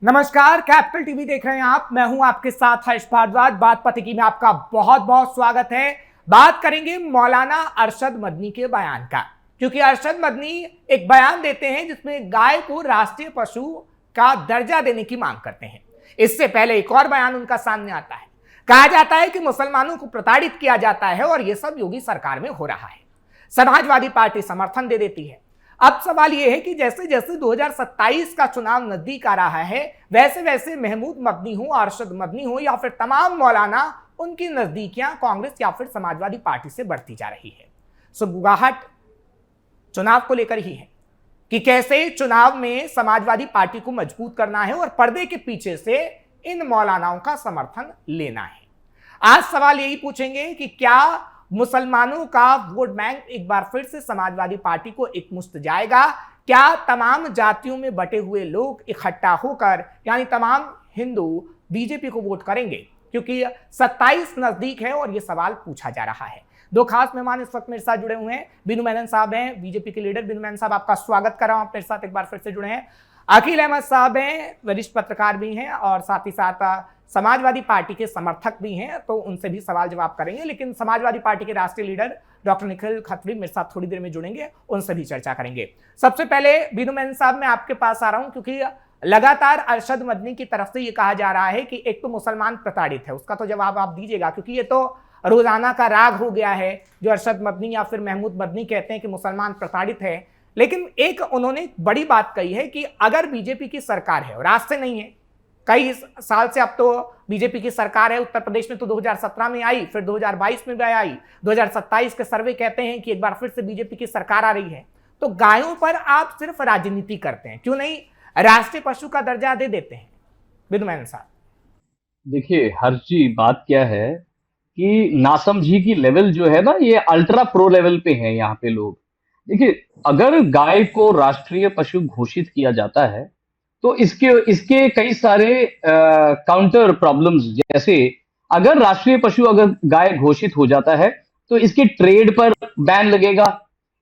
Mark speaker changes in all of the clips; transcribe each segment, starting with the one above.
Speaker 1: नमस्कार, capital TV देख रहे हैं आप। मैं हूं आपके साथ हर्ष भारद्वाज। बात पथिकी में आपका बहुत बहुत स्वागत है। बात करेंगे मौलाना अरशद मदनी के बयान का, क्योंकि अरशद मदनी एक बयान देते हैं जिसमें गाय को राष्ट्रीय पशु का दर्जा देने की मांग करते हैं। इससे पहले एक और बयान उनका सामने आता है। कहा जाता है कि मुसलमानों को प्रताड़ित किया जाता है और यह सब योगी सरकार में हो रहा है। समाजवादी पार्टी समर्थन दे देती है। अब सवाल यह है कि जैसे जैसे 2027 का चुनाव नजदीक आ रहा है, वैसे वैसे महमूद मदनी हो, अरशद मदनी हो या फिर तमाम मौलाना, उनकी नजदीकियां कांग्रेस या फिर समाजवादी पार्टी से बढ़ती जा रही है। सुगबुगाहट चुनाव को लेकर ही है कि कैसे चुनाव में समाजवादी पार्टी को मजबूत करना है और पर्दे के पीछे से इन मौलानाओं का समर्थन लेना है। आज सवाल यही पूछेंगे कि क्या मुसलमानों का वोट बैंक एक बार फिर से समाजवादी पार्टी को एकमुश्त जाएगा? क्या तमाम जातियों में बटे हुए लोग इकट्ठा होकर, यानी तमाम हिंदू, बीजेपी को वोट करेंगे? क्योंकि 27 नजदीक है और यह सवाल पूछा जा रहा है। दो खास मेहमान इस वक्त मेरे साथ जुड़े हुए हैं। बिनू मेनन साहब हैं, बीजेपी के लीडर। बिनू मेनन साहब, आपका स्वागत कर रहा हूं। आप मेरे साथ एक बार फिर से जुड़े हैं। अकील अहमद साहब हैं, वरिष्ठ पत्रकार भी हैं और साथ ही साथ समाजवादी पार्टी के समर्थक भी हैं, तो उनसे भी सवाल जवाब करेंगे। लेकिन समाजवादी पार्टी के राष्ट्रीय लीडर डॉक्टर निखिल खत्री मेरे साथ थोड़ी देर में जुड़ेंगे, उनसे भी चर्चा करेंगे। सबसे पहले बिनू मेनन साहब, मैं आपके पास आ रहा हूं, क्योंकि लगातार अरशद मदनी की तरफ से ये कहा जा रहा है कि एक तो मुसलमान प्रताड़ित है, उसका तो जवाब आप दीजिएगा, क्योंकि ये तो रोजाना का राग हो गया है जो अरशद मदनी या फिर महमूद मदनी कहते हैं कि मुसलमान प्रताड़ित है। लेकिन एक उन्होंने बड़ी बात कही है कि अगर बीजेपी की सरकार है, और आज से नहीं है, कई साल से अब तो बीजेपी की सरकार है, उत्तर प्रदेश में तो 2017 में आई, फिर 2022 में भी आई, 2027 के सर्वे कहते हैं कि एक बार फिर से बीजेपी की सरकार आ रही है, तो गायों पर आप सिर्फ राजनीति करते हैं, क्यों नहीं राष्ट्रीय पशु का दर्जा दे देते हैं? बिनू मेनन साहब,
Speaker 2: देखिए हर्ष जी, बात क्या है कि नासमझी की लेवल जो है ना, ये अल्ट्रा प्रो लेवल पे है यहाँ पे लोग। देखिए, अगर गाय को राष्ट्रीय पशु घोषित किया जाता है तो इसके इसके कई सारे काउंटर प्रॉब्लम्स, जैसे अगर राष्ट्रीय पशु अगर गाय घोषित हो जाता है तो इसके ट्रेड पर बैन लगेगा।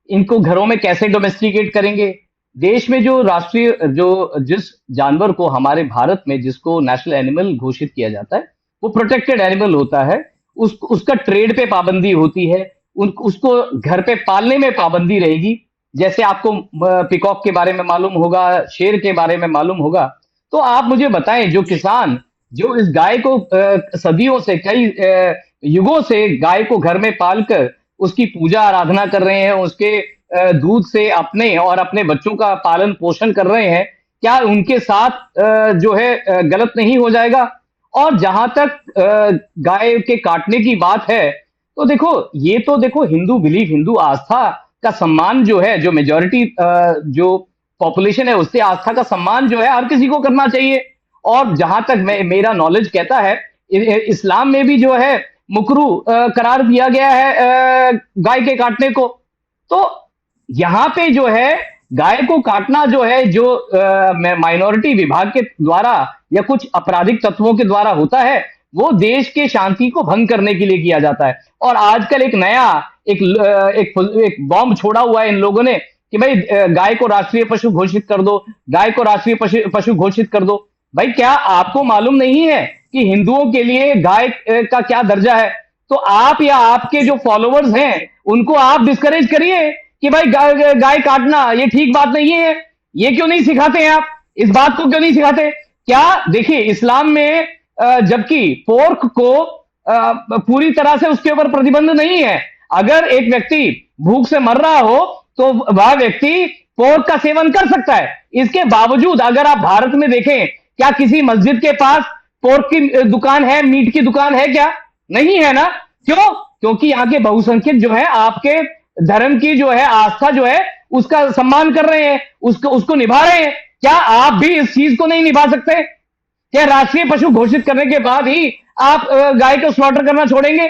Speaker 2: इनको घरों में कैसे डोमेस्टिकेट करेंगे? देश में जो राष्ट्रीय जिस जानवर को हमारे भारत में जिसको नेशनल एनिमल घोषित किया जाता है वो प्रोटेक्टेड एनिमल होता है, उसका ट्रेड पे पाबंदी होती है, उसको घर पे पालने में पाबंदी रहेगी। जैसे आपको पिकॉक के बारे में मालूम होगा, शेर के बारे में मालूम होगा। तो आप मुझे बताएं, जो किसान जो इस गाय को सदियों से, कई युगों से गाय को घर में पालकर उसकी पूजा आराधना कर रहे हैं, उसके दूध से अपने और अपने बच्चों का पालन पोषण कर रहे हैं, क्या उनके साथ जो है गलत नहीं हो जाएगा? और जहां तक गाय के काटने की बात है, तो देखो, ये तो देखो, हिंदू बिलीफ, हिंदू आस्था का सम्मान जो है, जो मेजॉरिटी जो पॉपुलेशन है उससे आस्था का सम्मान जो है हर किसी को करना चाहिए। और जहां तक मेरा नॉलेज कहता है, इस्लाम में भी जो है मुकरू करार दिया गया है गाय के काटने को। तो यहाँ पे जो है गाय को काटना जो है, जो माइनॉरिटी विभाग के द्वारा या कुछ आपराधिक तत्वों के द्वारा होता है, वो देश के शांति को भंग करने के लिए किया जाता है। और आजकल एक नया एक बॉम्ब छोड़ा हुआ है इन लोगों ने कि भाई गाय को राष्ट्रीय पशु घोषित कर दो, गाय को राष्ट्रीय पशु घोषित कर दो। भाई, क्या आपको मालूम नहीं है कि हिंदुओं के लिए गाय का क्या दर्जा है? तो आप या आपके जो फॉलोअर्स हैं उनको आप डिस्करेज करिए कि भाई गाय काटना ये ठीक बात नहीं है। ये क्यों नहीं सिखाते हैं आप? इस बात को क्यों नहीं सिखाते? क्या देखिए, इस्लाम में जबकि पोर्क को पूरी तरह से उसके ऊपर प्रतिबंध नहीं है। अगर एक व्यक्ति भूख से मर रहा हो तो वह व्यक्ति पोर्क का सेवन कर सकता है। इसके बावजूद अगर आप भारत में देखें, क्या किसी मस्जिद के पास पोर्क की दुकान है, मीट की दुकान है? क्या नहीं है ना? क्यों? क्योंकि यहाँ के बहुसंख्यक जो है आपके धर्म की जो है आस्था जो है उसका सम्मान कर रहे हैं, उसको निभा रहे हैं। क्या आप भी इस चीज को नहीं निभा सकते? क्या राष्ट्रीय पशु घोषित करने के बाद ही आप गाय को स्लॉटर करना छोड़ेंगे?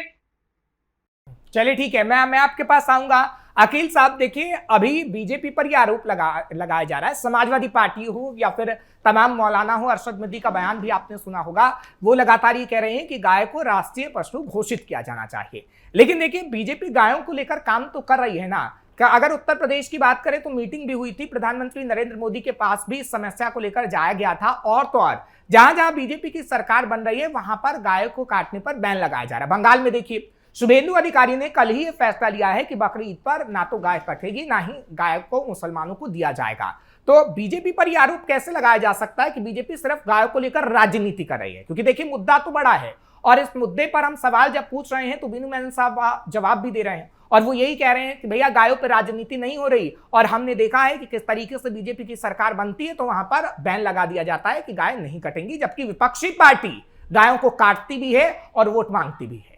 Speaker 1: चलिए ठीक है, मैं आपके पास आऊंगा। अकील साहब, देखिए, अभी बीजेपी पर यह आरोप लगाया जा रहा है, समाजवादी पार्टी हो या फिर तमाम मौलाना हो, अरशद मदनी का बयान भी आपने सुना होगा, वो लगातार ये कह रहे हैं कि गाय को राष्ट्रीय पशु घोषित किया जाना चाहिए। लेकिन देखिए, बीजेपी गायों को लेकर काम तो कर रही है ना, अगर उत्तर प्रदेश की बात करें तो मीटिंग भी हुई थी, प्रधानमंत्री नरेंद्र मोदी के पास भी इस समस्या को लेकर जाया गया था, और तो और जहां जहां बीजेपी की सरकार बन रही है वहां पर गायों को काटने पर बैन लगाया जा रहा है। बंगाल में देखिए, शुभेंदु अधिकारी ने कल ही फैसला लिया है कि बकरी ईद पर ना तो गाय कटेगी ना ही गाय को मुसलमानों को दिया जाएगा। तो बीजेपी पर यह आरोप कैसे लगाया जा सकता है कि बीजेपी सिर्फ गायों को लेकर राजनीति कर रही है? क्योंकि देखिए मुद्दा तो बड़ा है, और इस मुद्दे पर हम सवाल जब पूछ रहे हैं तो बीनू मेनन साहब जवाब भी दे रहे हैं, और वो यही कह रहे हैं कि भैया गायों पर राजनीति नहीं हो रही। और हमने देखा है कि किस तरीके से बीजेपी की सरकार बनती है तो वहां पर बैन लगा दिया जाता है कि गाय नहीं कटेंगी, जबकि विपक्षी पार्टी गायों को काटती भी है और वोट मांगती भी है।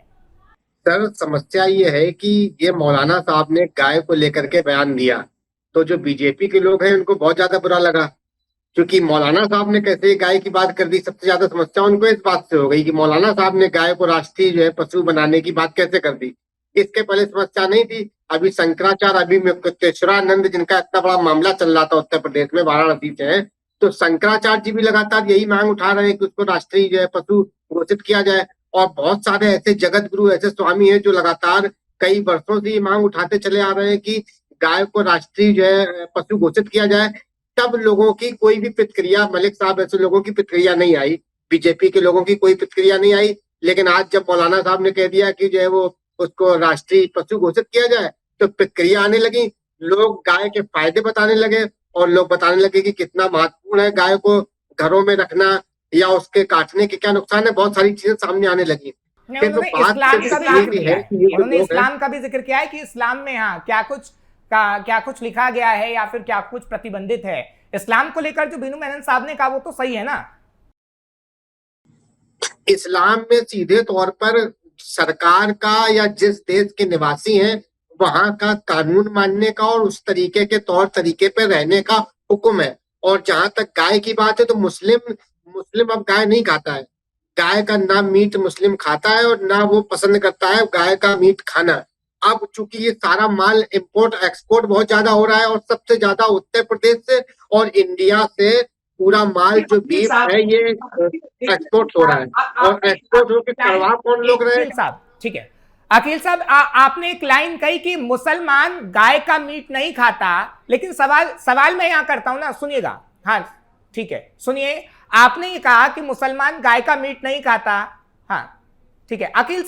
Speaker 3: सर, समस्या ये है कि ये मौलाना साहब ने गाय को लेकर के बयान दिया तो जो बीजेपी के लोग हैं उनको बहुत ज्यादा बुरा लगा, क्योंकि मौलाना साहब ने कैसे गाय की बात कर दी। सबसे ज्यादा समस्या उनको इस बात से हो गई कि मौलाना साहब ने गाय को राष्ट्रीय जो है पशु बनाने की बात कैसे कर दी। इसके पहले समस्या नहीं थी। अभी शंकराचार्य, अभी तेश्वरानंद, जिनका इतना बड़ा मामला चल रहा था उत्तर प्रदेश में, वाराणसी से है, तो शंकराचार्य जी भी लगातार यही मांग उठा रहे हैं कि उसको राष्ट्रीय जो है पशु घोषित किया जाए। और बहुत सारे ऐसे जगत गुरु, ऐसे स्वामी हैं जो लगातार कई वर्षों से ये मांग उठाते चले आ रहे हैं कि गाय को राष्ट्रीय जो है पशु घोषित किया जाए। तब लोगों की कोई भी प्रतिक्रिया, मलिक साहब ऐसे लोगों की प्रतिक्रिया नहीं आई, बीजेपी के लोगों की कोई प्रतिक्रिया नहीं आई। लेकिन आज जब मौलाना साहब ने कह दिया कि जो है वो उसको राष्ट्रीय पशु घोषित किया जाए तो प्रतिक्रिया आने लगी। लोग गाय के फायदे बताने लगे और लोग बताने लगे कि कितना महत्वपूर्ण है गाय को घरों में रखना या उसके काटने के क्या नुकसान है। बहुत सारी चीजें सामने आने लगी।
Speaker 1: उन्होंने इस्लाम का भी जिक्र किया है कि इस्लाम में हाँ क्या कुछ लिखा गया है या फिर क्या कुछ प्रतिबंधित है। इस्लाम को लेकर जो बीनू मेनन साहब ने कहा वो तो सही है ना।
Speaker 3: इस्लाम में सीधे तौर पर सरकार का या जिस देश के निवासी हैं वहां का कानून मानने का और उस तरीके के तौर तरीके पे रहने का हुक्म है। और जहां तक गाय की बात है तो मुस्लिम अब गाय नहीं खाता है। गाय का ना मीट मुस्लिम खाता है और ना वो पसंद करता है गाय का मीट खाना। अब चूंकि ये सारा माल इंपोर्ट एक्सपोर्ट बहुत ज्यादा हो रहा है और सबसे ज्यादा उत्तर प्रदेश से और इंडिया से पूरा माल जो बीफ है ये एक्सपोर्ट हो रहा है। और एक्सपोर्ट होकर करवा कौन लोग रहे
Speaker 1: साहब? ठीक है अकील साहब, आपने एक लाइन कही कि मुसलमान गाय का मीट नहीं खाता, लेकिन सवाल मैं यहां करता हूं ना, सुनिएगा। हाँ ठीक है, सुनिए। आपने ये कहा कि मुसलमान गाय का मीट नहीं खाता। हाँ ठीक है अकील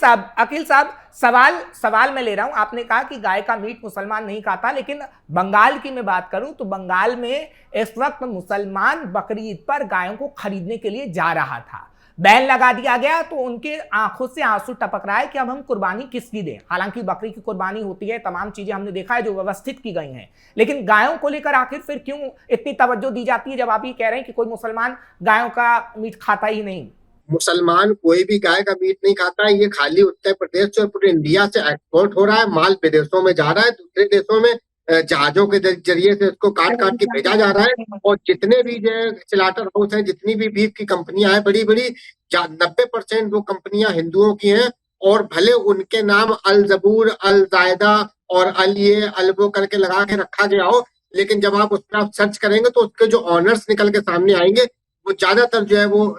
Speaker 1: साहब सवाल मैं ले रहा हूं। आपने कहा कि गाय का मीट मुसलमान नहीं खाता, लेकिन बंगाल की मैं बात करूं तो बंगाल में इस वक्त मुसलमान बकरी ईद पर गायों को खरीदने के लिए जा रहा था, बैन लगा दिया गया तो उनके आंखों से आंसू टपक रहा है कि अब हम कुर्बानी किसकी दें। हालांकि बकरी की कुर्बानी होती है, तमाम चीजें हमने देखा है जो व्यवस्थित की गई हैं, लेकिन गायों को लेकर आखिर फिर क्यों इतनी तवज्जो दी जाती है जब आप ये कह रहे हैं कि कोई मुसलमान गायों का मीट खाता ही नहीं?
Speaker 3: मुसलमान कोई भी गाय का मीट नहीं खाता है। ये खाली उत्तर प्रदेश और पूरे इंडिया से एक्सपोर्ट हो रहा है, माल विदेशों में जा रहा है, दूसरे देशों में जहाजों के जरिए से उसको काट के भेजा जा रहा है। और जितने भी जो स्लॉटर हाउस है, जितनी भी बीफ की कंपनियां हैं बड़ी बड़ी, 90% वो कंपनियां हिंदुओं की हैं। और भले उनके नाम अल जबूर, अल जायदा और अल ये अल वो करके लगा के रखा गया हो, लेकिन जब आप उस पर आप सर्च करेंगे तो उसके जो ऑनर्स निकल के सामने आएंगे वो ज्यादातर जो है वो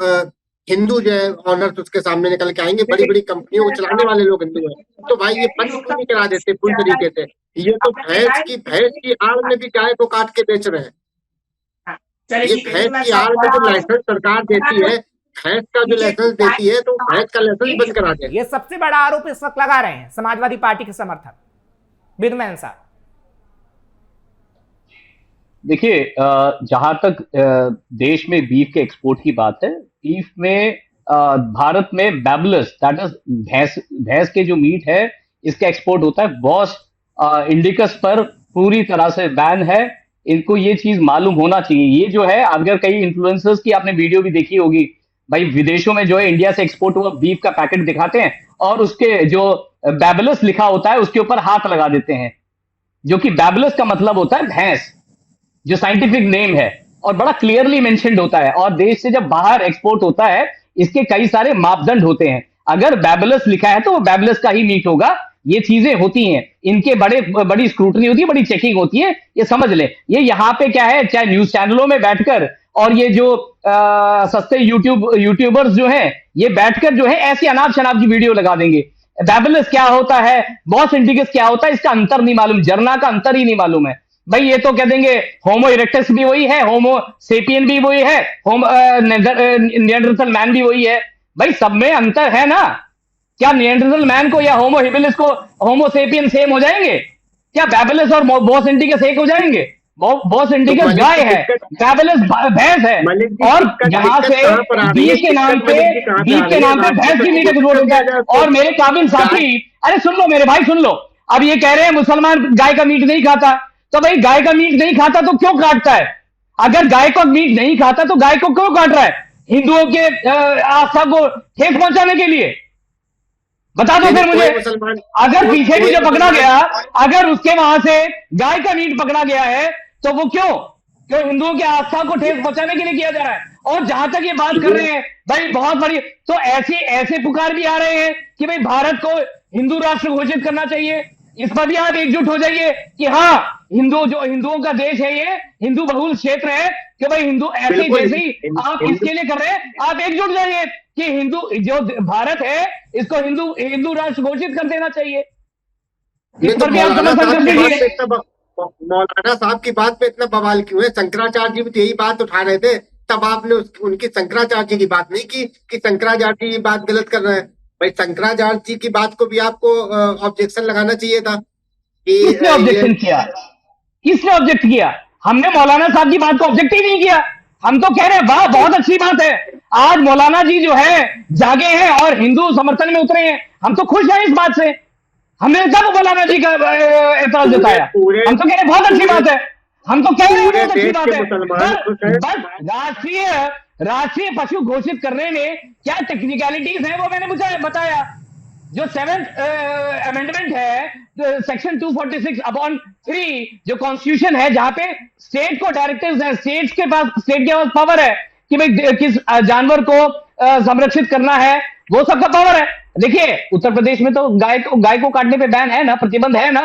Speaker 3: हिंदू जो है ऑनर्स उसके सामने निकल के आएंगे। बड़ी बड़ी कंपनियों को चलाने वाले लोग हिंदू हैं। तो भाई ये बंद क्यों नहीं करा देते पूरी तरीके से? ये तो भैंस की आड़ में भी गाय को काट के बेच रहे हैं। ये भैंस की आड़ में जो लाइसेंस सरकार देती है, भैंस का जो लाइसेंस देती है, तो भैंस का लाइसेंस बंद करा दे।
Speaker 1: ये सबसे बड़ा आरोप इस वक्त लगा रहे हैं समाजवादी पार्टी के समर्थक बीनू मेनन साहब।
Speaker 2: देखिए जहां तक देश में बीफ के एक्सपोर्ट की बात है, बीफ में भारत में बैबलस, दैट इज भैंस के जो मीट है इसका एक्सपोर्ट होता है। बॉस इंडिकस पर पूरी तरह से बैन है। इनको ये चीज मालूम होना चाहिए। ये जो है, अगर कई इन्फ्लुएंसर्स की आपने वीडियो भी देखी होगी, भाई विदेशों में जो है इंडिया से एक्सपोर्ट हुआ बीफ का पैकेट दिखाते हैं और उसके जो बैबलस लिखा होता है उसके ऊपर हाथ लगा देते हैं, जो कि बैबलस का मतलब होता है भैंस, जो साइंटिफिक नेम है और बड़ा क्लियरली मेंशन्ड होता है। और देश से जब बाहर एक्सपोर्ट होता है इसके कई सारे मापदंड होते हैं। अगर बैबलस लिखा है तो वो बैबलस का ही मीट होगा। ये चीजें होती हैं, इनके बड़ी स्क्रूटनी होती है, बड़ी चेकिंग होती है, ये समझ ले। ये यहाँ पे क्या है, चाहे न्यूज चैनलों में बैठकर और ये जो सस्ते यूट्यूबर्स जो हैं ये बैठकर जो है ऐसी अनाप शनाप की वीडियो लगा देंगे। बैबलस क्या होता है, बॉस इंडिकस क्या होता है, इसका अंतर नहीं मालूम, जर्ना का अंतर ही नहीं मालूम है भाई। ये तो कह देंगे होमो इरेक्टस भी वही है, होमो सेपियन भी वही है, निएंडरथल मैन भी वही है भाई, सब में अंतर है ना। क्या निएंडरथल मैन को या होमो हिबिलिस को होमो सेपियन सेम हो जाएंगे? क्या बैबलस और बॉस इंडिकस एक हो जाएंगे? बॉस इंडिकस गाय है, बैबलस भैंस है, और यहाँ से बीफ के नाम पे भैंस की मीट एक्सपोर्ट होता है। और मेरे काबिल साथी, अरे सुन लो मेरे भाई, सुन लो, अब ये कह रहे हैं मुसलमान गाय का मीट नहीं खाता, तो भाई गाय का मीट नहीं खाता तो क्यों काटता है? अगर गाय का मीट नहीं खाता तो गाय को क्यों काट रहा है? हिंदुओं के आस्था को ठेस पहुंचाने के लिए? बता दो फिर मुझे। अगर पीछे भी जो पकड़ा गया, अगर उसके वहां से गाय का मीट पकड़ा गया है, तो वो क्यों हिंदुओं की आस्था को ठेस पहुंचाने के लिए किया जा रहा है? और जहां तक ये बात कर रहे हैं भाई, बहुत बड़ी, तो ऐसे पुकार भी आ रहे हैं कि भाई भारत को हिंदू राष्ट्र घोषित करना चाहिए। इस पर भी आप एकजुट हो जाइए कि हाँ, हिंदुओं का देश है, ये हिंदू बहुल क्षेत्र है, कि भाई हिंदू ऐसे जैसे ही आप इसके लिए कर रहे हैं, आप एकजुट जाइए कि हिंदू जो भारत है इसको हिंदू राष्ट्र घोषित कर देना चाहिए। इस पर भी आप समर्थन कर दीजिए।
Speaker 3: मौलाना साहब की बात पे इतना बवाल क्यों है? शंकराचार्य जी भी तो यही बात उठा रहे थे, तब आपने उनकी शंकराचार्य जी की बात नहीं की कि शंकराचार्य जी बात गलत कर रहे हैं। भाई शंकराचार्य जी की बात को भी आपको ऑब्जेक्शन लगाना चाहिए था कि
Speaker 2: किसने ऑब्जेक्शन किया? किसने ऑब्जेक्ट किया? हमने मौलाना साहब की बात को ऑब्जेक्ट ही नहीं किया। हम तो कह रहे हैं वाह बहुत अच्छी बात है, आज मौलाना जी जो है जागे हैं और हिंदू समर्थन में उतरे हैं, हम तो खुश हैं इस बात से। हमने कब मौलाना जी का एतराज जताया? हम तो कह रहे हैं बहुत अच्छी बात है, हम तो कह रहे हैं बहुत अच्छी बात है। बस राष्ट्रीय पशु घोषित करने में क्या टेक्निकलिटीज है वो मैंने बताया। जो 7th अमेंडमेंट है, सेक्शन 246/3 जो कॉन्स्टिट्यूशन है, जहां पे स्टेट को डायरेक्टिव्स है, स्टेट के पास पावर है कि भाई किस जानवर को संरक्षित करना है, वो सबका पावर है। देखिए उत्तर प्रदेश में तो गाय को काटने पे बैन है ना, प्रतिबंध है ना,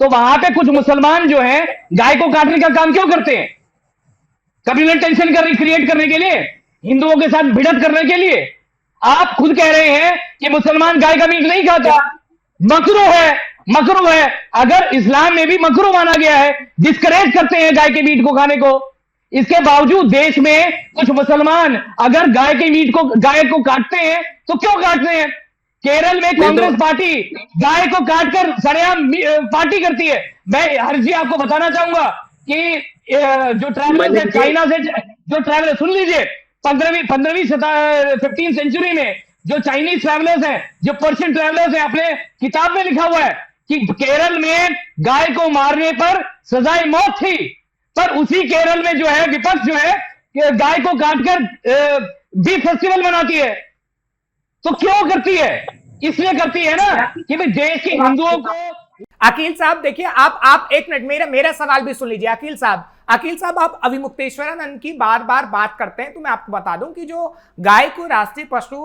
Speaker 2: तो वहां पे कुछ मुसलमान जो हैं गाय को काटने का काम क्यों करते हैं? कम्युनल टेंशन क्रिएट करने के लिए, हिंदुओं के साथ भिड़ंत करने के लिए। आप खुद कह रहे हैं कि मुसलमान गाय का मीट नहीं खाता, मकरू है। अगर इस्लाम में भी मकरू माना गया है, डिस्करेज करते हैं गाय के मीट को खाने को, इसके बावजूद देश में कुछ मुसलमान अगर गाय को काटते हैं तो क्यों काटते हैं? केरल में कांग्रेस पार्टी गाय को काटकर सरेआम पार्टी करती है। मैं हर जी आपको बताना चाहूंगा कि जो ट्रैवलर्स है चाइना से, जो ट्रैवलर सुन लीजिए, 15वीं सेंचुरी में जो चाइनीज ट्रैवलर्स हैं, जो पर्शियन ट्रैवलर्स हैं, अपने किताब में लिखा हुआ है कि केरल में गाय को मारने पर सजाए मौत थी, पर उसी केरल में जो है विपक्ष जो है गाय को काटकर बीफ फेस्टिवल मनाती है। तो क्यों करती है? इसलिए करती है ना कि भाई देश के हिंदुओं को।
Speaker 1: अकील साहब देखिए, आप एक मिनट मेरा सवाल भी सुन लीजिए। अकील साहब आप अविमुक्तेश्वरानंद की बार बार बात करते हैं, तो मैं आपको बता दूं कि जो गाय को राष्ट्रीय पशु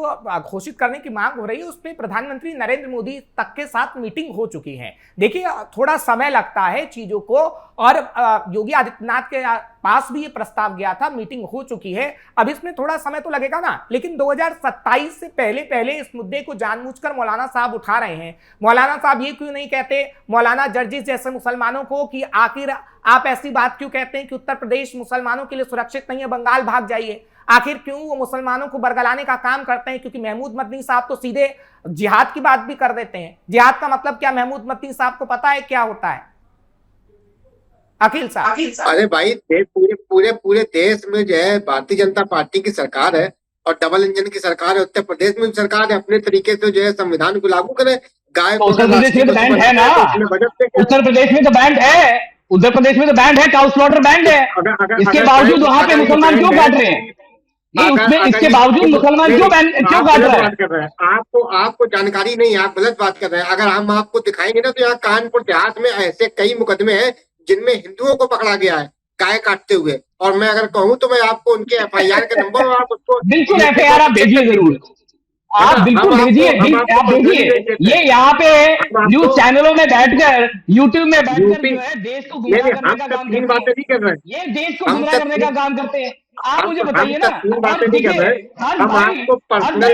Speaker 1: घोषित करने की मांग हो रही है, उस पर प्रधानमंत्री नरेंद्र मोदी तक के साथ मीटिंग हो चुकी है। देखिए थोड़ा समय लगता है चीजों को, और योगी आदित्यनाथ के पास भी ये प्रस्ताव गया था, मीटिंग हो चुकी है, अब इसमें थोड़ा समय तो लगेगा ना। लेकिन 2027 से पहले इस मुद्दे को जानबूझकर मौलाना साहब उठा रहे हैं। मौलाना साहब ये क्यों नहीं कहते मौलाना जर्जिस जैसे मुसलमानों को कि आखिर आप ऐसी बात क्यों कहते हैं कि उत्तर प्रदेश मुसलमानों के लिए सुरक्षित नहीं है, बंगाल भाग जाइए? आखिर क्यों वो मुसलमानों को बरगलाने का काम करते हैं? क्योंकि महमूद मदनी साहब तो सीधे जिहाद की बात भी कर देते हैं। जिहाद का मतलब क्या महमूद मदनी साहब को पता है क्या होता है? अकील साहब,
Speaker 3: अरे भाई पूरे देश में जो है भारतीय जनता पार्टी की सरकार है और डबल इंजन की सरकार है। उत्तर प्रदेश में भी सरकार है, अपने तरीके से जो है संविधान को लागू करे। गाय को
Speaker 2: उत्तर प्रदेश में तो बैंड है ना, उत्तर प्रदेश में तो बैंड है, उत्तर प्रदेश में तो बैंड है, काउ स्लॉटर बैंड है। इसके बावजूद वहां पे मुसलमान क्यों काट रहे हैं? नहीं, उसमें इसके बावजूद मुसलमान क्यों काट रहे हैं?
Speaker 3: आपको जानकारी नहीं है, आप गलत बात कर रहे हैं। अगर हम आपको दिखाएंगे ना, तो यहाँ कानपुर देहात में ऐसे कई मुकदमे हैं जिनमें हिंदुओं को पकड़ा गया है गाय काटते हुए। और मैं अगर कहूँ तो मैं आपको उनके FIR का नंबर, और आप उसको
Speaker 2: बिल्कुल FIR आप भेजिए, जरूर आप बिल्कुल भेजिए, आप भेजिए। ये यहाँ पे न्यूज चैनलों में बैठकर, यूट्यूब में बैठकर जो है देश को गुमराह करने का काम करते हैं। ये देश को गुमराह करने का काम करते हैं। आप मुझे बताइए ना,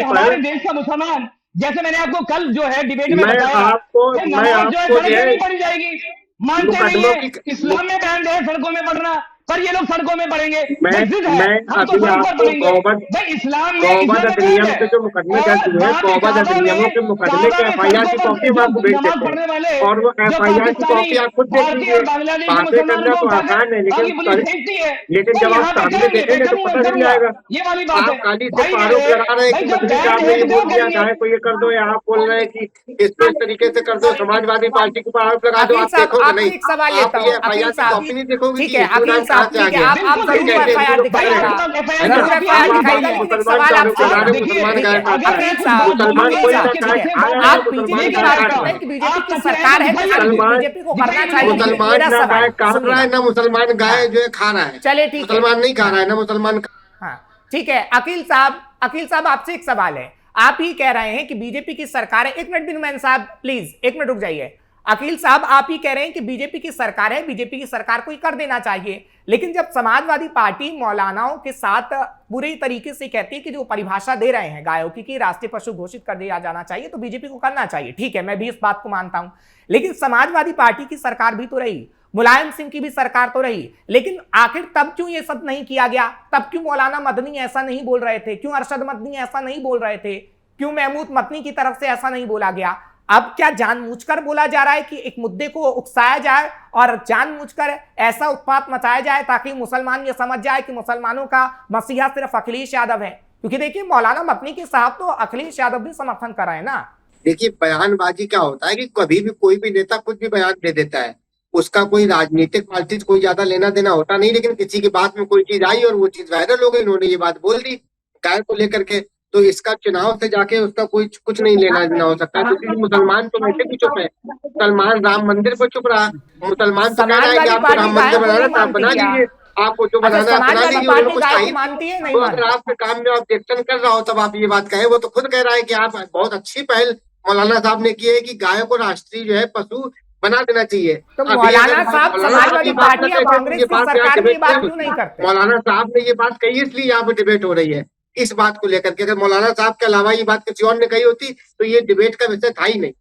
Speaker 2: हमारे देश का मुसलमान जैसे मैंने आपको कल जो है डिबेट में
Speaker 3: मैं
Speaker 2: बताया,
Speaker 3: आपको
Speaker 2: नमाज जो है
Speaker 3: जो
Speaker 2: सड़क पे
Speaker 3: है
Speaker 2: नहीं पढ़ी जाएगी, मानते नहीं
Speaker 3: मुकदमों
Speaker 2: है।
Speaker 3: की
Speaker 2: इस्लाम में बैन है सड़कों में पढ़ना, पर ये लोग सड़कों में पढ़ेंगे।
Speaker 3: मैं
Speaker 2: मस्जिद है, हम तो
Speaker 3: अभी
Speaker 2: सड़क पर
Speaker 3: आपको
Speaker 2: पढ़ेंगे।
Speaker 3: गौवध
Speaker 2: भाई इस्लाम में
Speaker 3: गौवध
Speaker 2: बैन
Speaker 3: अधिनियम
Speaker 2: है।
Speaker 3: के जो मुकदमे
Speaker 2: और
Speaker 3: दर्ज हुए,
Speaker 2: वहां पे
Speaker 3: गौवध अधिनियमों के मुकदमे
Speaker 2: काबा
Speaker 3: के
Speaker 2: में
Speaker 3: एफआईआर की
Speaker 2: सड़कों
Speaker 3: कॉपी
Speaker 2: पर
Speaker 3: हम आपको भेज
Speaker 2: नमाज
Speaker 3: देते
Speaker 2: पढ़ने वाले
Speaker 3: हैं, और वो
Speaker 2: जो
Speaker 3: एफआईआर की
Speaker 2: पाकिस्तानी,
Speaker 3: कॉपी आप खुद देख
Speaker 2: भारतीय
Speaker 3: लीजिए।
Speaker 2: और बांग्लादेशी
Speaker 3: बातें
Speaker 2: मुसलमानों
Speaker 3: करना
Speaker 2: को
Speaker 3: तो
Speaker 2: उठाकर
Speaker 3: आसान है,
Speaker 2: बाकी पुलिस फेंकती है।
Speaker 3: लेकिन
Speaker 2: तो
Speaker 3: जब आप
Speaker 2: यहाँ पे
Speaker 3: सामने
Speaker 2: करेंगे, मैं
Speaker 3: देखेंगे तो
Speaker 2: करूंगा
Speaker 3: पता चल
Speaker 2: करूंगा,
Speaker 3: जाएगा।
Speaker 2: ये वाली बात है
Speaker 3: आप खाली से
Speaker 2: भाई।
Speaker 3: आरोप लगा रहे हैं
Speaker 2: भाई
Speaker 3: कि
Speaker 2: जब
Speaker 3: मछली
Speaker 2: बैन
Speaker 3: साहब ने
Speaker 2: है
Speaker 3: ये
Speaker 2: तो
Speaker 3: बोल
Speaker 2: क्यों
Speaker 3: दिया,
Speaker 2: करेंगे?
Speaker 3: गाय को ये कर दो, या आप बोल रहे हैं कि इसको इस तरीके से कर दो, समाजवादी पार्टी के ऊपर आरोप लगा दो।
Speaker 1: अकील
Speaker 3: आप
Speaker 1: साहब,
Speaker 3: देखोगे
Speaker 1: आपको
Speaker 3: नहीं,
Speaker 1: एक सवाल
Speaker 3: आप
Speaker 1: लेता
Speaker 3: ये
Speaker 1: हूँ।
Speaker 3: एफआईआर
Speaker 1: अकील
Speaker 3: की
Speaker 1: साहब,
Speaker 3: कॉपी नहीं देखोगे
Speaker 1: ठीक
Speaker 3: कि
Speaker 1: है, अकील
Speaker 3: इमरान
Speaker 1: साहब,
Speaker 3: कहाँ से आ
Speaker 1: ठीक है,
Speaker 3: गया।
Speaker 1: आप
Speaker 2: बिल्कुल
Speaker 1: जरूर
Speaker 3: कैसे
Speaker 1: एफआईआर
Speaker 3: हिंदू लोग
Speaker 1: दिखाइएगा,
Speaker 3: पकड़ेंगे,
Speaker 1: जरूर एफआईआर
Speaker 3: आप
Speaker 1: दिखाइएगा, लेकिन एक
Speaker 3: मुसलमान
Speaker 1: सवाल
Speaker 3: का आरोप
Speaker 1: आपसे
Speaker 3: लगा
Speaker 1: है।
Speaker 3: रहे हो, मुसलमान
Speaker 1: ठीक
Speaker 3: गाय
Speaker 1: है,
Speaker 3: काटता है,
Speaker 1: अकील साहब,
Speaker 3: मुसलमान
Speaker 1: अकील
Speaker 3: कोई ना
Speaker 1: साहब,
Speaker 3: काटे,
Speaker 1: ठीक है,
Speaker 3: आ रहा है
Speaker 1: आप
Speaker 3: मुसलमान
Speaker 1: बीजेपी की
Speaker 3: गाय
Speaker 1: बात
Speaker 3: काट
Speaker 1: करते
Speaker 3: रहा
Speaker 1: हैं कि
Speaker 3: है।
Speaker 1: बीजेपी की सरकार है, तो
Speaker 3: मुसलमान
Speaker 1: बीजेपी को करना चाहिए।
Speaker 3: मुसलमान
Speaker 1: मेरा
Speaker 3: ना
Speaker 1: सवाल
Speaker 3: गाय काट रहा है,
Speaker 1: सुनिएगा।
Speaker 3: ना मुसलमान गाय
Speaker 1: हाँ,
Speaker 3: जो है खा रहा है।
Speaker 1: चलिए ठीक है।
Speaker 3: मुसलमान नहीं खा रहा
Speaker 1: हाँ
Speaker 3: है, ना मुसलमान
Speaker 1: हाँ, ठीक है। अकील साहब आपसे एक सवाल है। आप ही कह रहे हैं कि बीजेपी की सरकार है, एक मिनट बिनुमैन साहब प्लीज एक मिनट रुक जाइए। अकील साहब आप ही कह रहे हैं कि बीजेपी की सरकार है, बीजेपी की सरकार को ही कर देना चाहिए, लेकिन जब समाजवादी पार्टी मौलानाओं के साथ पूरी तरीके से कहती है कि जो परिभाषा दे रहे हैं गायों की कि राष्ट्रीय पशु घोषित कर दिया जाना चाहिए, तो बीजेपी को करना चाहिए, ठीक है, मैं भी इस बात को मानता हूं। लेकिन समाजवादी पार्टी की सरकार भी तो रही, मुलायम सिंह की भी सरकार तो रही, लेकिन आखिर तब क्यों ये सब नहीं किया गया? तब क्यों मौलाना मदनी ऐसा नहीं बोल रहे थे? क्यों अरशद मदनी ऐसा नहीं बोल रहे थे? क्यों महमूद मतनी की तरफ से ऐसा नहीं बोला गया? अब क्या जानबूझकर बोला जा रहा है कि एक मुद्दे को उकसाया जाए और जानबूझकर ऐसा उत्पात मचाया जाए ताकि मुसलमान ये समझ जाए कि मुसलमानों का मसीहा सिर्फ अखिलेश यादव है? क्योंकि देखिए, मौलाना मदनी के साहब तो अखिलेश यादव भी समर्थन कर रहे हैं ना।
Speaker 3: देखिए, बयानबाजी क्या होता है कि कभी भी कोई भी नेता कुछ भी बयान दे देता है, उसका कोई राजनीतिक पार्टी से कोई ज्यादा लेना देना होता नहीं, लेकिन किसी की बात में कोई चीज आई और वो चीज वायरल हो गई, उन्होंने ये बात बोल दी गाय को लेकर के, तो इसका चुनाव से जाके उसका कोई कुछ नहीं लेना देना हो सकता है। क्योंकि मुसलमान तो वैसे भी चुप है, मुसलमान राम मंदिर पर चुप रहा, मुसलमान तो कह रहा है कि आपको राम मंदिर बनाना तो आप बना लीजिए, आपको जो बनाना है आप बना लीजिए, उन्होंने कुछ कहा ही
Speaker 1: मानती है नहीं?
Speaker 3: तो अगर आपके काम में ऑब्जेक्शन कर रहा हो तब आप ये बात कहें। वो तो खुद कह रहा है कि आप बहुत अच्छी पहल मौलाना साहब ने की है कि गाय को राष्ट्रीय जो है पशु बना देना चाहिए।
Speaker 1: तो मौलाना साहब समाजवादी पार्टी या कांग्रेस की सरकार में ये बात क्यों नहीं करते?
Speaker 3: मौलाना साहब ने ये बात कही इसलिए यहाँ पे डिबेट हो रही है इस बात को लेकर के। अगर मौलाना साहब के अलावा ये बात किसी और ने कही होती तो ये डिबेट का विषय था ही नहीं।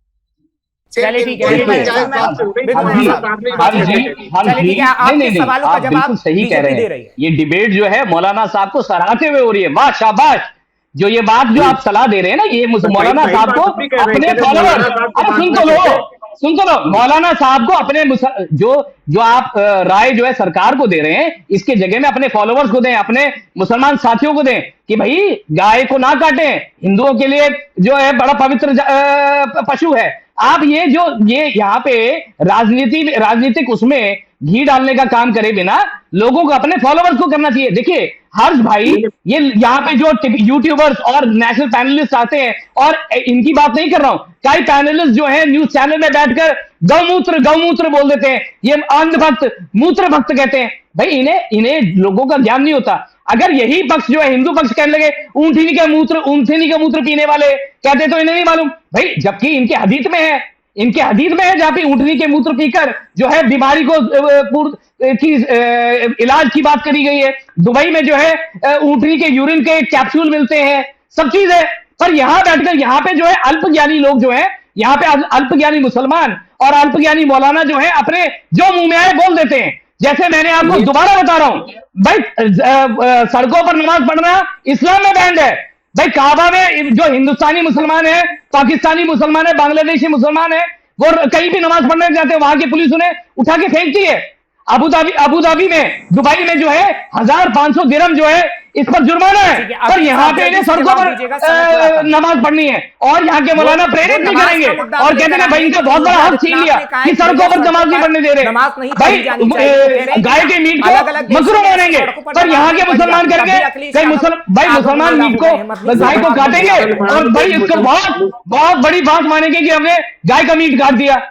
Speaker 1: चलिए ठीक है, आपके सवालों का जवाब
Speaker 2: सही कह रहे हैं। ये डिबेट जो है मौलाना साहब को सराहते हुए हो रही है, वाह शाबाश। जो ये बात जो आप सलाह दे रहे हैं ना, ये मौलाना साहब को अपने फॉलोअर्स, अरे सुन तो लो, मौलाना साहब को अपने जो आप राय जो है सरकार को दे रहे हैं, इसके जगह में अपने फॉलोअर्स को दें, अपने मुसलमान साथियों को दें कि भाई गाय को ना काटें, हिंदुओं के लिए जो है बड़ा पवित्र पशु है। आप ये यहाँ पे राजनीतिक उसमें घी डालने का काम करे बिना लोगों को, अपने फॉलोअर्स को करना चाहिए। देखिए हर्ष भाई, ये यहाँ पे जो यूट्यूबर्स और नेशनल पैनलिस्ट आते हैं, और इनकी बात नहीं कर रहा हूं, कई पैनलिस्ट जो है न्यूज चैनल में बैठकर गौमूत्र बोल देते हैं, ये अंध भक्त मूत्र भक्त कहते हैं। भाई इन्हें लोगों का ज्ञान नहीं होता। अगर यही पक्ष जो है हिंदू पक्ष कहने लगे ऊंटनी का मूत्र पीने वाले कहते तो इन्हें नहीं मालूम भाई, जबकि इनके हदीस में है जहां पे ऊंटनी के मूत्र पीकर जो है बीमारी को इलाज की बात करी गई है। दुबई में जो है ऊंटनी के यूरिन के कैप्सूल मिलते हैं, सब चीज है। पर यहां बैठकर यहाँ पे जो है अल्पज्ञानी लोग जो है, यहाँ पे अल्पज्ञानी मुसलमान और अल्पज्ञानी मौलाना जो है अपने जो मुंह में आए बोल देते हैं। जैसे मैंने आपको दोबारा बता रहा हूं भाई, सड़कों पर नमाज पढ़ना इस्लाम में बैंड है भाई। काबा में जो हिंदुस्तानी मुसलमान है, पाकिस्तानी मुसलमान है, बांग्लादेशी मुसलमान है, वो कहीं भी नमाज पढ़ने जाते हैं, वहां की पुलिस उन्हें उठा के फेंकती है। अबू धाबी में, दुबई में जो है 1500 दिरहम जो है इस पर जुर्माना है, पर यहाँ पे इन्हें सड़कों पर नमाज पढ़नी है। और यहाँ के मौलाना प्रेरित नहीं करेंगे और कहते हैं भाई इनका बहुत बड़ा हक छीन लिया कि सड़कों पर नमाज नहीं पढ़ने दे रहे। भाई गाय के मीट को मशरूम मानेंगे, पर यहाँ के मुसलमान करके कई मुसलमान मीट को गाय को काटेंगे और भाई इसको बहुत बड़ी बात मानेंगे कि हमने गाय का मीट काट दिया।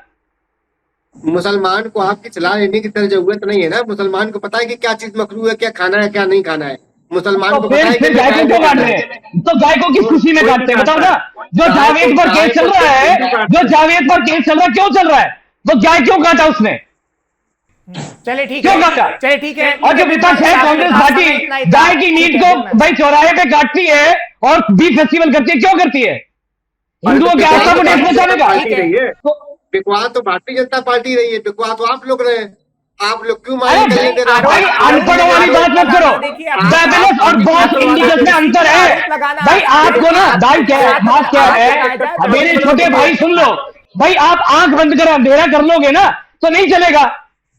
Speaker 3: मुसलमान को आपकी सलाह लेने की तरह जरूरत नहीं है ना। मुसलमान को पता है कि क्या चीज मकरूह है, क्या खाना है, क्या नहीं खाना है। मुसलमान को पता है कि
Speaker 2: गाय को क्यों काट रहे हैं? तो गाय को किस खुशी में काटते हैं बताओ ना। जो जावेद पर केस चल रहा है, क्यों चल रहा है? वो गाय क्यों काटा उसने?
Speaker 1: चलिए ठीक
Speaker 2: क्यों काटा?
Speaker 1: चलिए ठीक है।
Speaker 2: और जो विपक्ष है कांग्रेस पार्टी, गाय की मीट को भाई चौराहे पे काटती है और बीफ फेस्टिवल करती है, क्यों करती है? हिंदुओं के आस्था को ठेस पहुंचाने का।
Speaker 3: पार्टी रही है,
Speaker 2: तो
Speaker 3: बिकवा तो भारतीय जनता पार्टी रही है, बिकवा तो आप लोग रहे। आप लोग क्यों
Speaker 2: अरे
Speaker 3: मारे दे रहे
Speaker 2: भाई अनपढ़ वाली बात मत करो। बैबलस और बॉस इंडिकस में अंतर है भाई। आपको ना दाई क्या है, बात क्या है, मेरे छोटे भाई सुन लो भाई, आप आंख बंद कर अंधेरा कर लोगे ना तो नहीं चलेगा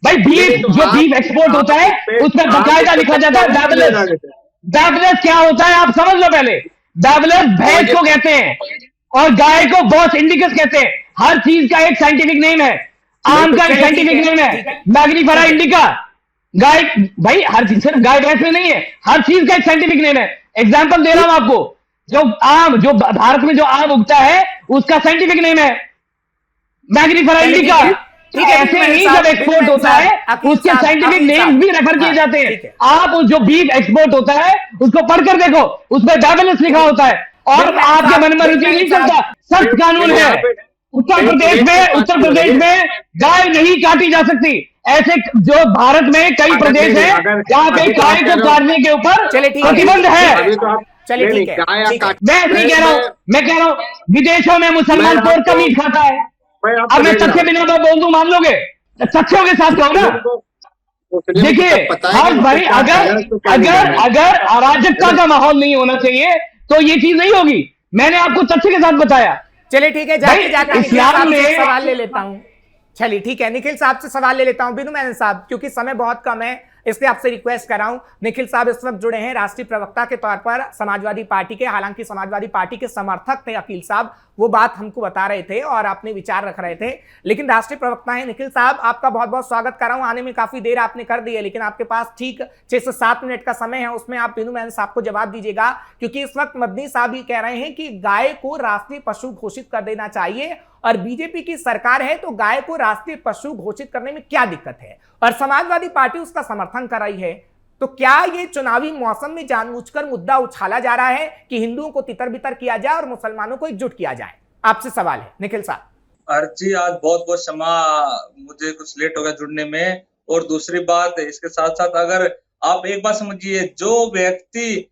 Speaker 2: भाई। बीफ जो बीफ एक्सपोर्ट होता है उसमें बकायदा लिखा जाता है बैबलस। बैबलस क्या होता है आप समझ लो पहले। बैबलस भैंस को कहते हैं और गाय को बॉस इंडिकस कहते हैं। हर चीज का एक साइंटिफिक नेम है। आम का एक साइंटिफिक नेम है मैग्नीफेरा इंडिका। गाय भाई हर चीज सिर्फ गाय भैंस में नहीं है, हर चीज का एक साइंटिफिक नेम है। एग्जांपल दे रहा हूं आपको, जो भारत में जो आम उगता है उसका साइंटिफिक नेम है मैग्नीफेरा इंडिका। ऐसे ही जब एक्सपोर्ट होता है उसके साइंटिफिक नेम भी रेफर किए जाते हैं। आप जो बीफ एक्सपोर्ट होता है उसको पढ़कर देखो, उसमें बैबलस लिखा होता है और आपके मन में रुचि नहीं चलता। सख्त कानून है। उत्तर प्रदेश में गाय नहीं काटी जा सकती। ऐसे जो भारत में कई प्रदेश हैं जहां पे गाय को काटने के ऊपर प्रतिबंध है।
Speaker 1: चलिए ठीक है,
Speaker 2: मैं नहीं कह रहा हूं, मैं कह रहा हूं विदेशों में मुसलमान पोर्क का मीट खाता है। अब मैं सच्चे बिना तो बोल दूं मान लोगे? सच्चों के साथ कहो ना। देखिए हर भाई अगर अराजकता का माहौल नहीं होना चाहिए तो ये चीज नहीं होगी। मैंने आपको सच्चे के साथ बताया।
Speaker 1: चलिए ठीक है, जाते जाते इस्लाम में सवाल ले लेता हूं। चलिए ठीक है, निखिल साहब से सवाल ले लेता हूं। बिनू मेनन साहब, क्योंकि समय बहुत कम है इसलिए आपसे रिक्वेस्ट कर रहा हूं। निखिल साहब इस वक्त जुड़े हैं राष्ट्रीय प्रवक्ता के तौर पर समाजवादी पार्टी के। हालांकि समाजवादी पार्टी के समर्थक थे अकील साहब, वो बात हमको बता रहे थे और अपने विचार रख रहे थे, लेकिन राष्ट्रीय प्रवक्ता है निखिल साहब। आपका बहुत बहुत स्वागत कर रहा हूं। आने में काफी देर आपने कर दी है, लेकिन आपके पास ठीक 6 से 7 मिनट का समय है, उसमें आप बिनू मेनन साहब को जवाब दीजिएगा। क्योंकि इस वक्त मदनी साहब ये कह रहे हैं कि गाय को राष्ट्रीय पशु घोषित कर देना चाहिए और बीजेपी की सरकार है तो गाय को राष्ट्रीय पशु घोषित करने में क्या दिक्कत है, और समाजवादी पार्टी उसका समर्थन कर रही है। तो क्या ये चुनावी मौसम में जानबूझकर मुद्दा उछाला जा रहा है कि हिंदुओं को तितर बितर किया जाए और मुसलमानों को एकजुट किया जाए? आपसे सवाल है निखिल साहब।
Speaker 4: अर्जी आज बहुत बहुत क्षमा, मुझे कुछ लेट हो गया जुड़ने में। और दूसरी बात इसके साथ साथ अगर आप एक बात समझिए, जो व्यक्ति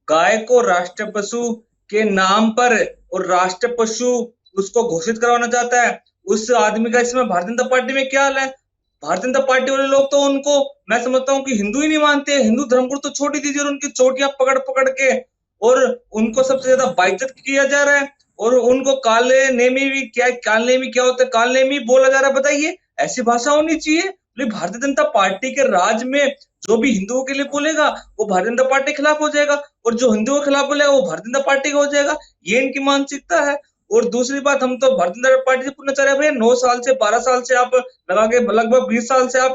Speaker 4: गाय को राष्ट्रीय पशु के नाम पर और राष्ट्रीय पशु उसको घोषित करवाना चाहता है, उस आदमी का इसमें भारतीय जनता पार्टी में क्या हाल है? भारतीय जनता पार्टी वाले लोग तो उनको मैं समझता हूँ कि हिंदू ही नहीं मानते। हिंदू धर्म को तो छोड़ ही दीजिए, और उनकी चोटियां पकड़ पकड़ के और उनको सबसे ज्यादा बाइज्जत किया जा रहा है और उनको काले नेमी भी क्या होता है, काल नेमी बोला जा रहा है। बताइए, ऐसी भाषा होनी चाहिए? भारतीय जनता पार्टी के राज में जो भी हिंदुओं के लिए बोलेगा वो भारतीय जनता पार्टी के खिलाफ हो जाएगा, और जो हिंदुओं के खिलाफ बोलेगा वो भारतीय जनता पार्टी का हो जाएगा। ये इनकी मानसिकता है। और दूसरी बात, हम तो भारतीय जनता पार्टी से पूछना चाह रहे हैं, भैया 9 साल से 12 साल से आप लगा के लगभग 20 साल से आप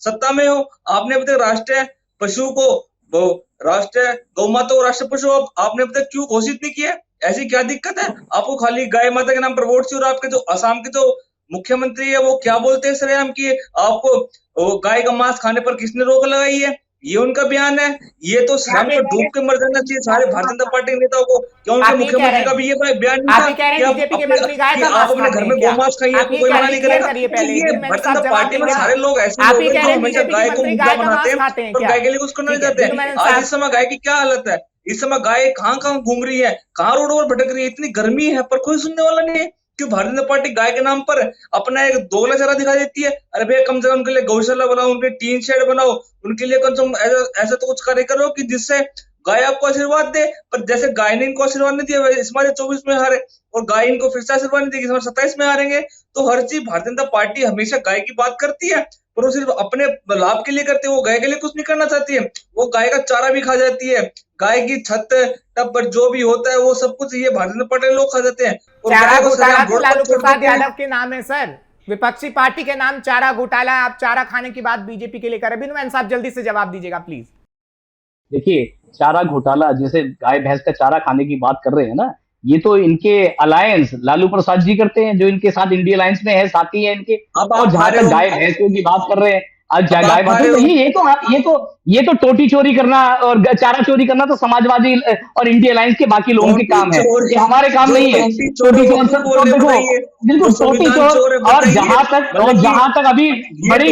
Speaker 4: सत्ता में हो, आपने अभी तक राष्ट्रीय पशु को, राष्ट्रीय गौ माता को राष्ट्रीय पशु आपने अभी तक क्यों घोषित नहीं किया? ऐसी क्या दिक्कत है? आपको खाली गाय माता के नाम पर वोट चाहिए, और आपके जो असम के जो मुख्यमंत्री है वो क्या बोलते हैं सरेआम की आपको गाय का मांस खाने पर किसने रोक लगाई है? ये उनका बयान है। ये तो शर्म पर डूब के मर जाना चाहिए सारे भारतीय जनता पार्टी के नेताओं को। क्यों उनके मुख्यमंत्री का भी ये बयान नहीं था कि आप अपने घर में गोमांस खाइए, आपको कोई मना नहीं करेगा। ये भारतीय जनता पार्टी में सारे लोग ऐसे लोग हैं जो हमेशा गाय को मुद्दा बनाते हैं और गाय के लिए कुछ करना नहीं चाहते हैं। आज इस समय गाय की क्या हालत है? इस समय गाय कहाँ घूम रही है, कहाँ रोड पर भटक रही है। इतनी गर्मी है पर कोई सुनने वाला नहीं है। क्यों भारतीय जनता पार्टी गाय के नाम पर अपना एक दोगला चेहरा दिखा देती है? अरे भैया कम से कम उनके लिए गौशाला बनाओ, उनके टीन शेड बनाओ, उनके लिए कम से कम ऐसा तो कुछ कार्य करो कि जिससे गाय आपको आशीर्वाद दे। पर जैसे गाय ने इनको आशीर्वाद नहीं दिया, इस बार 24 में हारे और गाय इनको फिर से आशीर्वाद नहीं देगी, 27 में हारेंगे। तो हर चीज भारतीय जनता पार्टी हमेशा गाय की बात करती है, पर वो सिर्फ अपने लाभ के लिए करती है। वो गाय के लिए कुछ नहीं करना चाहती है। वो गाय का चारा भी खा जाती है, गाय की छत टब पर जो भी होता है वो सब कुछ ये भारतीय जनता पार्टी लोग खा जाते हैं।
Speaker 1: चारा घोटाला तो लालू प्रसाद यादव के नाम है सर, विपक्षी पार्टी के नाम चारा घोटाला। आप चारा खाने की बात बीजेपी के लिए कर रहे हैं। साहब जल्दी से जवाब दीजिएगा प्लीज।
Speaker 2: देखिए, चारा घोटाला जैसे गाय भैंस का चारा खाने की बात कर रहे हैं ना, ये तो इनके अलायंस लालू प्रसाद जी करते हैं, जो इनके साथ इंडिया अलायंस में है, साथी है इनके। और जहां तक गाय भैंसों की बात कर रहे हैं, आज गाय माता नहीं, ये तो टोटी चोरी करना और चारा चोरी करना तो समाजवादी और इंडिया अलायंस के बाकी लोगों के काम है, ये हमारे काम नहीं है। टोटी चोर देखो, बिल्कुल टोटी चोर। और जहां तक अभी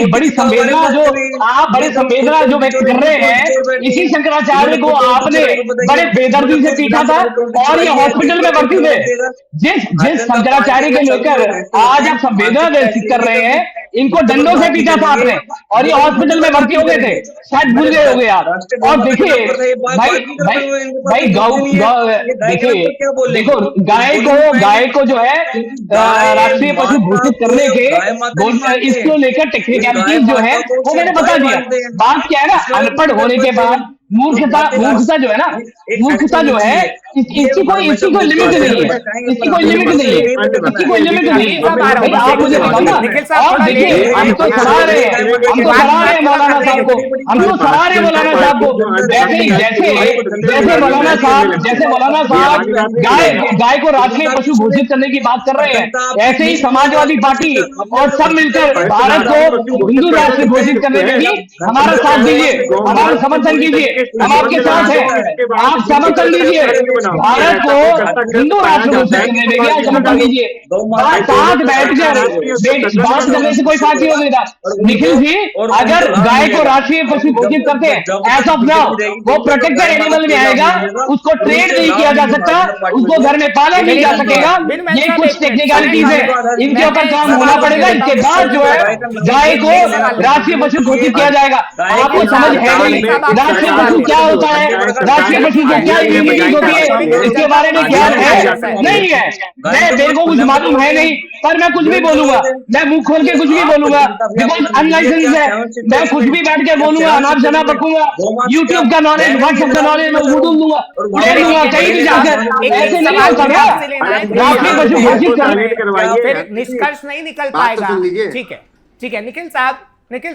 Speaker 2: बड़ी संवेदना जो व्यक्त कर रहे हैं, इसी शंकराचार्य को आपने बड़े बेदर्दी से पीटा था और ये हॉस्पिटल में भर्ती थे। जिस शंकराचार्य के लेकर आज आप संवेदना व्यक्त कर रहे हैं, इनको डंडों से पीटा था आपने और ये हॉस्पिटल में भर्ती हो गए थे, शायद भूल गए हो गए आप। और देखिए भाई देखो गाय को जो है राष्ट्रीय पशु घोषित करने के इसको लेकर टेक्निकलिटीज जो है वो मैंने बता दिया। बात क्या है ना, अनपढ़ होने के बाद मूर्खता जो है ना, मूर्खता जो है इसकी कोई लिमिट नहीं है, इसकी कोई लिमिट नहीं है। आप मुझे बताओ। और देखिए हम तो सराह रहे हैं मौलाना साहब को, जैसे मौलाना साहब गाय को राष्ट्रीय पशु घोषित करने की बात कर रहे हैं, ऐसे ही समाजवादी पार्टी और सब मिलकर भारत को हिंदू राष्ट्र घोषित करने में भी हमारा साथ दीजिए, हमारा समर्थन कीजिए। हम आपके साथ हैं, आप समर्थन लीजिए, भारत को हिंदू राष्ट्र घोषित करने में भी समर्थन कीजिए। साथ बैठकर बात करने से कोई साथ नहीं होगा। निखिल जी, अगर गाय को राष्ट्रीय पशु घोषित करते हैं, एज ऑफ नाउ वो प्रोटेक्टेड एनिमल में आएगा, उसको ट्रेड नहीं किया जा सकता, उसको घर में पाला नहीं जा सकेगा। ये कुछ टेक्निकलिटीज है, इनके ऊपर काम होना पड़ेगा। इसके बाद जो है गाय को राष्ट्रीय पशु घोषित किया जाएगा। आपको समझ है नहीं राष्ट्रीय पशु क्या होता है, राष्ट्रीय पशु से क्या इम्यूनिटीज होती है, इसके बारे में ज्ञान है नहीं है। मेरे को कुछ मालूम है नहीं, पर मैं कुछ भी बोलूंगा, मैं मुंह खोल के कुछ भी बोलूंगा, बिकॉज अनलाइसेंस है। मैं कुछ भी बैठ के बोलूंगा, अनाप शनाप बकूंगा, यूट्यूब का नॉलेज, व्हाट्सएप का नॉलेज मैं उड़ूल दूंगा, कहीं भी जाकर। ऐसे नहीं होता ना, राष्ट्रीय पशु घोषित कर
Speaker 1: निष्कर्ष नहीं निकल पाएगा। ठीक है निखिल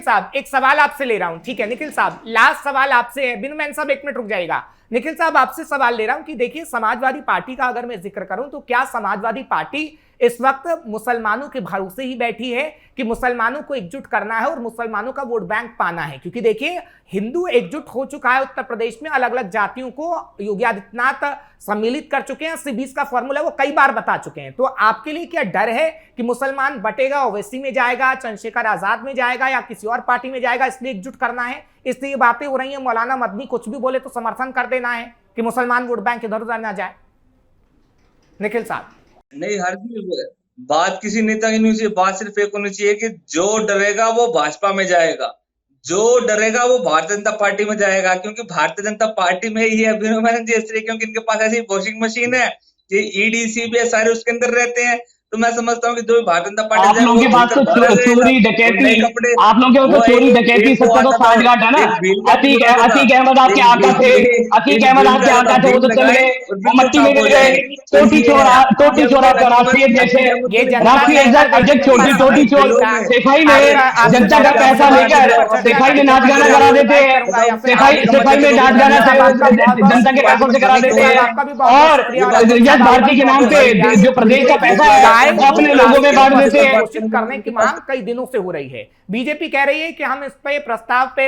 Speaker 1: साहब एक सवाल आपसे ले रहा हूं। ठीक है निखिल साहब, लास्ट सवाल आपसे है। बिनमैन साहब 1 मिनट रुक जाएगा। निखिल साहब आपसे सवाल ले रहा हूं कि देखिए, समाजवादी पार्टी का अगर मैं जिक्र करूं तो क्या समाजवादी पार्टी इस वक्त मुसलमानों के भरोसे ही बैठी है कि मुसलमानों को एकजुट करना है और मुसलमानों का वोट बैंक पाना है? क्योंकि देखिए, हिंदू एकजुट हो चुका है उत्तर प्रदेश में, अलग अलग जातियों को योगी आदित्यनाथ सम्मिलित कर चुके हैं, 80-20 का फॉर्मूला वो कई बार बता चुके हैं। तो आपके लिए क्या डर है कि मुसलमान बटेगा, ओवैसी में जाएगा, चंद्रशेखर आजाद में जाएगा या किसी और पार्टी में जाएगा, इसलिए एकजुट करना है, इसलिए ये बातें हो रही है? मौलाना मदनी कुछ भी बोले तो समर्थन कर देना है कि मुसलमान वोट बैंक इधर उधर ना जाए? निखिल साहब
Speaker 4: नहीं, हर बात किसी नेता की नहीं चाहिए, बात सिर्फ एक होनी चाहिए कि जो डरेगा वो भाजपा में जाएगा, जो डरेगा वो भारतीय जनता पार्टी में जाएगा। क्योंकि भारतीय जनता पार्टी में ही है अभिनव जी, इसलिए क्योंकि इनके पास ऐसी वॉशिंग मशीन है, ये ईडी सीबीआई सारे उसके अंदर रहते हैं। तो मैं समझता हूँ कि जो भारतीय जनता पार्टी
Speaker 2: आप लोगों के पास तो चोरी डकैती, आप लोगों के तो चोरी डकैती सबका तो साठगांठ है ना। अतीक अहमद आपके आका थे, अतीक अहमद आपके आका थे, वो तो चल गए, वो मट्टी में गिर गए। टोटी चोर आपका राष्ट्रीय अध्यक्ष है, राष्ट्रीय अध्यक्ष टोटी चोर। सिपाही में जनता का पैसा लेकर सिपाही में नाच गाना करा देते हैं, सिपाही में नाच गाना जनता के पैसों से करा देते हैं, और यश भारती के नाम पे जो प्रदेश का पैसा है अपने लोगों में बांट देते हैं।
Speaker 1: घोषित करने की मांग कई दिनों से हो रही है। बीजेपी कह रही है कि हम इस पे प्रस्ताव पे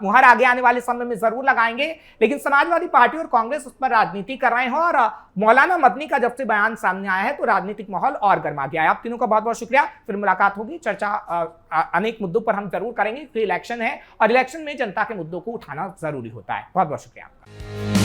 Speaker 1: मुहर आगे आने वाले समय में जरूर लगाएंगे, लेकिन समाजवादी पार्टी और कांग्रेस उस पर राजनीति कर रहे हैं। और मौलाना मदनी का जब से बयान सामने आया है तो राजनीतिक माहौल और गर्मा गया है। आप तीनों का बहुत बहुत शुक्रिया। फिर मुलाकात होगी, चर्चा अनेक मुद्दों पर हम जरूर करेंगे। इलेक्शन है और इलेक्शन में जनता के मुद्दों को उठाना जरूरी होता है। बहुत बहुत शुक्रिया आपका।